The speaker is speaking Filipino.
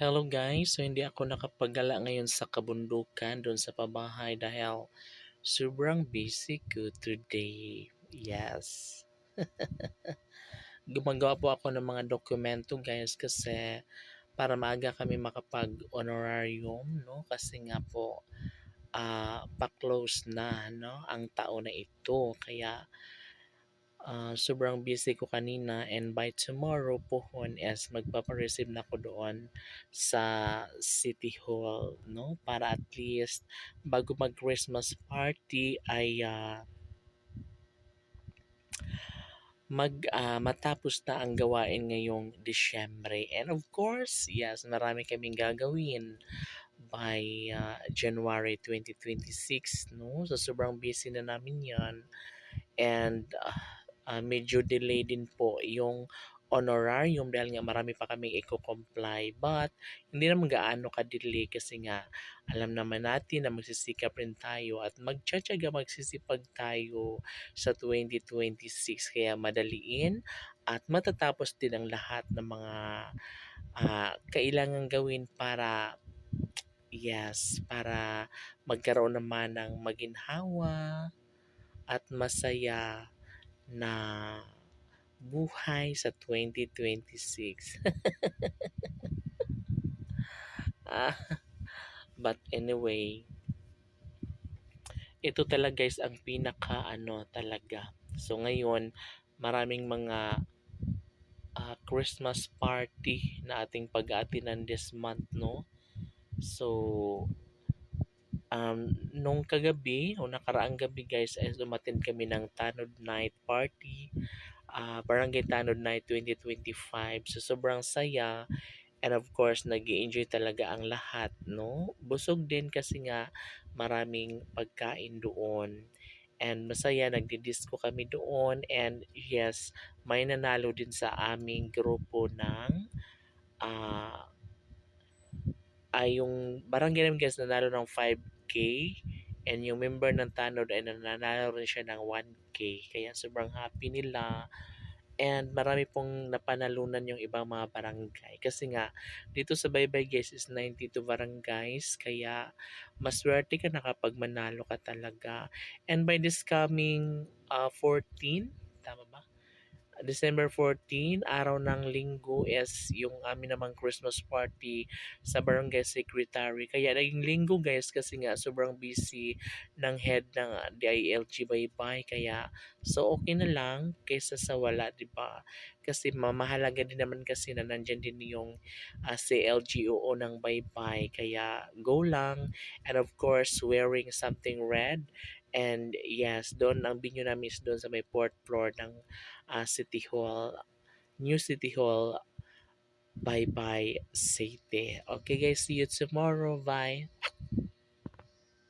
Hello guys, so hindi ako nakapagala ngayon sa kabundukan doon sa pabahay dahil sobrang busy ko today. Yes. Gumagawa po ako ng mga dokumento guys kasi para maaga kami makapag-honorarium, no? Kasi nga po pa-close na, no, ang taon na ito. Kaya sobrang busy ko kanina and by tomorrow po is magpapareceive na ko doon sa City Hall, no? Para at least bago mag-Christmas party ay matapos na ang gawain ngayong Disyembre. And of course, yes, marami kaming gagawin by January 2026, no? So sobrang busy na namin 'yan. And medyo delay din po yung honorarium dahil nga marami pa kaming i-comply. But hindi naman gaano ka-delay kasi nga alam naman natin na magsisikap rin tayo at magsisipag tayo sa 2026. Kaya madaliin at matatapos din ang lahat ng mga kailangan gawin para para magkaroon naman ng maginhawa at masaya na buhay sa 2026. ah, but anyway, ito talaga guys ang pinaka talaga. So ngayon, maraming mga Christmas party na ating pag-aatinan this month, no? So, nung kagabi o nakaraang gabi guys ay umattend kami ng Tanod Night Party, Barangay Tanod Night 2025. So sobrang saya and of course nag-enjoy talaga ang lahat, no? Busog din kasi nga maraming pagkain doon. And masaya, nagdi-disco kami doon and yes, may nanalo din sa aming grupo ng yung barangay namin guys nanalo ng 5K and yung member ng Tanod ay nanalo rin siya ng 1K. Kaya sobrang happy nila and marami pong napanalunan yung ibang mga barangay. Kasi nga, dito sa Baybay guys is 92 barangays. Kaya, maswerte ka na kapag manalo ka talaga. And by this coming 14, tama ba? December 14, araw ng linggo is yung amin namang Christmas party sa barangay secretary. Kaya naging linggo guys kasi nga sobrang busy ng head ng DILG Baybay. Kaya so okay na lang kaysa sa wala, 'di ba? Kasi mamahalaga din naman kasi na nandiyan din yung CLGOO ng Baybay. Kaya go lang and of course wearing something red. And yes, doon ang binyo namin is doon sa may fourth floor ng City Hall, New City Hall, Bye Bye City. Okay guys, see you tomorrow. Bye.